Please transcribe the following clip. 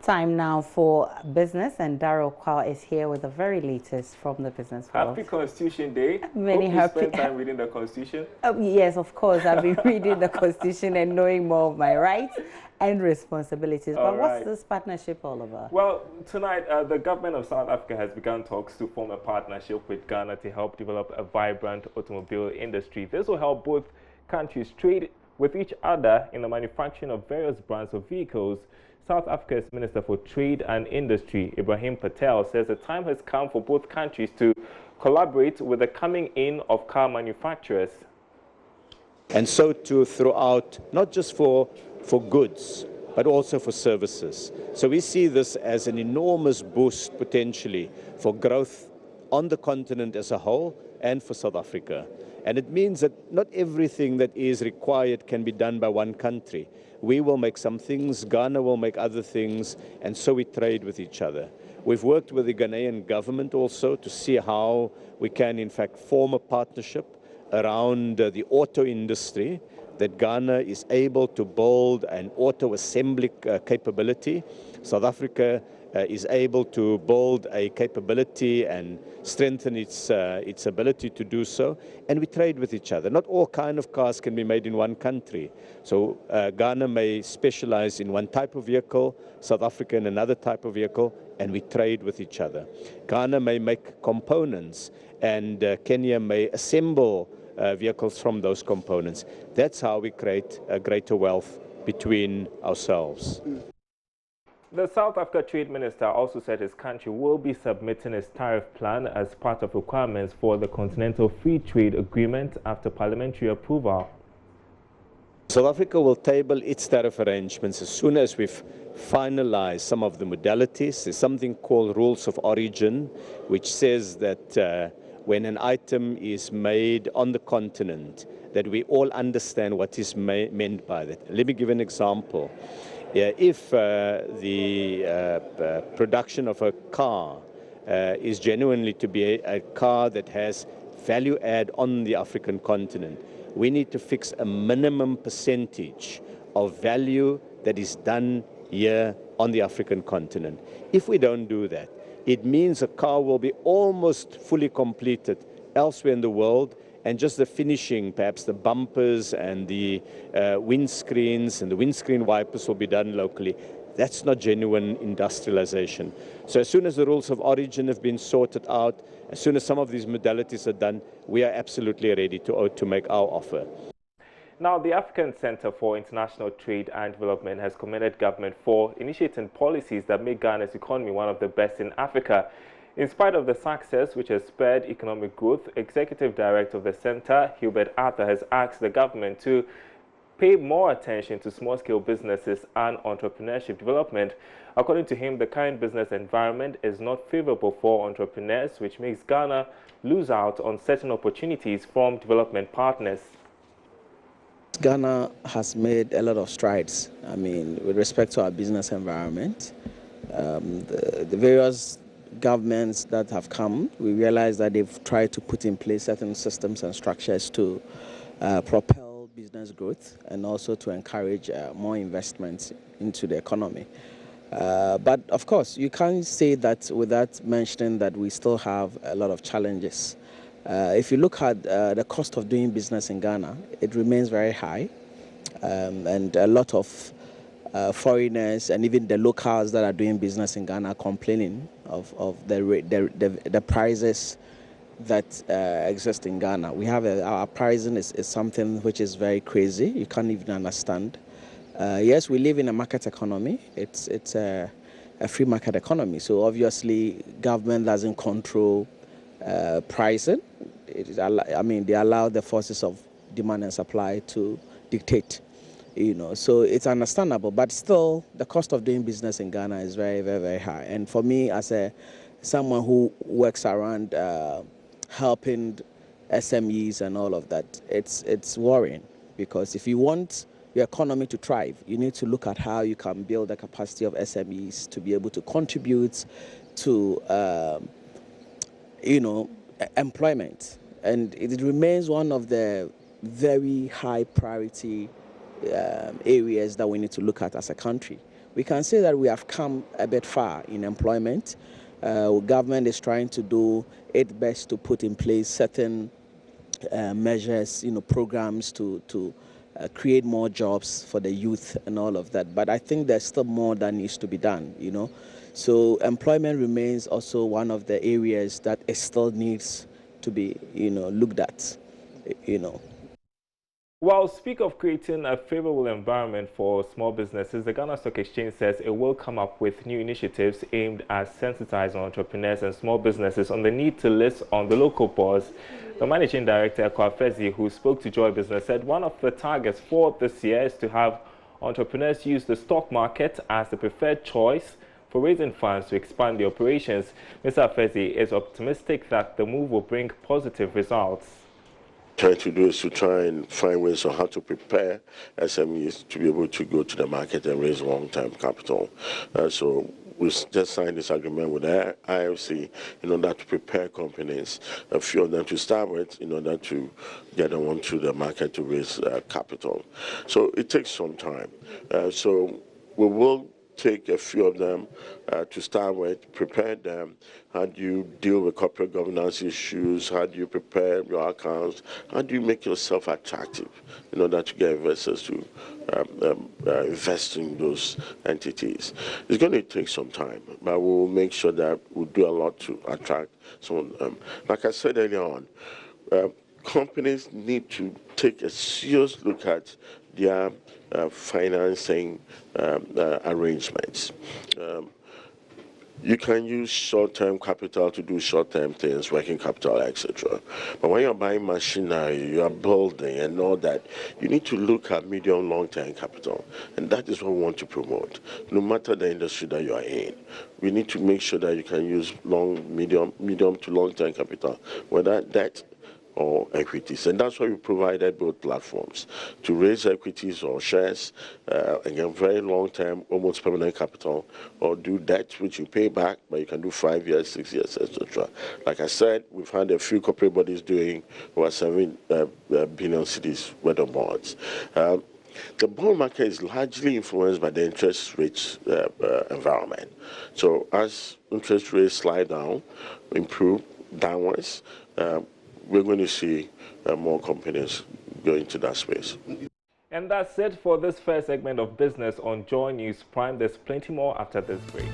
Time now for business, and Daryl Kwao is here with the very latest from the business world. Happy Constitution Day. Many Hope happy. You spend time reading the Constitution. Yes, of course. I've been reading the Constitution and knowing more of my rights and responsibilities. But what's this partnership all about? Well, tonight the government of South Africa has begun talks to form a partnership with Ghana to help develop a vibrant automobile industry. This will help both countries trade with each other in the manufacturing of various brands of vehicles. South Africa's Minister for Trade and Industry, Ibrahim Patel, says the time has come for both countries to collaborate with the coming in of car manufacturers. And so too throughout, not just for goods, but also for services. So we see this as an enormous boost potentially for growth on the continent as a whole and for South Africa. And it means that not everything that is required can be done by one country. We will make some things, Ghana will make other things, and so we trade with each other. We've worked with the Ghanaian government also to see how we can in fact form a partnership around the auto industry, that Ghana is able to build an auto assembly capability. South Africa is able to build a capability and strengthen its ability to do so, and we trade with each other. Not all kind of cars can be made in one country. So Ghana may specialize in one type of vehicle, South Africa in another type of vehicle, and we trade with each other. Ghana may make components, and Kenya may assemble vehicles from those components. That's how we create a greater wealth between ourselves. The South Africa Trade Minister also said his country will be submitting its tariff plan as part of requirements for the Continental Free Trade Agreement after parliamentary approval. South Africa will table its tariff arrangements as soon as we've finalized some of the modalities. There's something called rules of origin, which says that when an item is made on the continent, that we all understand what is meant by that. Let me give an example. If the production of a car is genuinely to be a car that has value add on the African continent, we need to fix a minimum percentage of value that is done here on the African continent. If we don't do that, it means a car will be almost fully completed elsewhere in the world, and just the finishing, perhaps the bumpers and the windscreens and the windscreen wipers will be done locally. That's not genuine industrialization. So as soon as the rules of origin have been sorted out, as soon as some of these modalities are done, we are absolutely ready to make our offer. Now, the African Center for International Trade and Development has commended government for initiating policies that make Ghana's economy one of the best in Africa. In spite of the success which has spurred economic growth, Executive Director of the Center, Hubert Arthur, has asked the government to pay more attention to small-scale businesses and entrepreneurship development. According to him, the current business environment is not favorable for entrepreneurs, which makes Ghana lose out on certain opportunities from development partners. Ghana has made a lot of strides, with respect to our business environment. The various governments that have come, we realize that they've tried to put in place certain systems and structures to propel business growth and also to encourage more investments into the economy. But of course, you can't say that without mentioning that we still have a lot of challenges. If you look at the cost of doing business in Ghana, it remains very high, and a lot of foreigners and even the locals that are doing business in Ghana are complaining of the prices that exist in Ghana. We have our pricing is something which is very crazy. You can't even understand. Yes, we live in a market economy. It's a free market economy. So obviously, government doesn't control pricing. They allow the forces of demand and supply to dictate. So it's understandable, but still the cost of doing business in Ghana is very, very, very high. And for me, as someone who works around helping SMEs and all of that, it's worrying, because if you want your economy to thrive, you need to look at how you can build the capacity of SMEs to be able to contribute to employment. And it remains one of the very high priority areas that we need to look at as a country. we can say that we have come a bit far in employment. Government is trying to do its best to put in place certain measures, programs to create more jobs for the youth and all of that. But I think there's still more that needs to be done, So employment remains also one of the areas that it still needs to be, looked at, While speak of creating a favorable environment for small businesses, the Ghana Stock Exchange says it will come up with new initiatives aimed at sensitizing entrepreneurs and small businesses on the need to list on the local bourse. The Managing Director, Kwafezi, who spoke to Joy Business, said one of the targets for this year is to have entrepreneurs use the stock market as the preferred choice for raising funds to expand the operations. Mr. Afezi is optimistic that the move will bring positive results. Trying to do is to try and find ways on how to prepare SMEs to be able to go to the market and raise long-term capital. So we just signed this agreement with the IFC in order to prepare companies, a few of them to start with, in order to get them onto the market to raise capital. So it takes some time. So we will take a few of them to start with, prepare them. How do you deal with corporate governance issues? How do you prepare your accounts? How do you make yourself attractive in order to get investors to invest in those entities? It's going to take some time, but we'll make sure that we'll do a lot to attract some of them. Like I said earlier on, companies need to take a serious look at their financing arrangements. You can use short-term capital to do short-term things, working capital, etc. But when you're buying machinery, you are building and all that, you need to look at medium, long-term capital. And that is what we want to promote. No matter the industry that you are in, we need to make sure that you can use medium to long-term capital, whether debt or equities. And that's why we provided both platforms to raise equities or shares, again, very long-term, almost permanent capital, or do debt, which you pay back, but you can do 5 years, 6 years, etc. Like I said, we've had a few corporate bodies doing over 7 billion cedis worth of bonds. The bond market is largely influenced by the interest rates environment. So as interest rates slide down, improve downwards, we're going to see more companies go into that space. And that's it for this first segment of Business on Joy News Prime. There's plenty more after this break.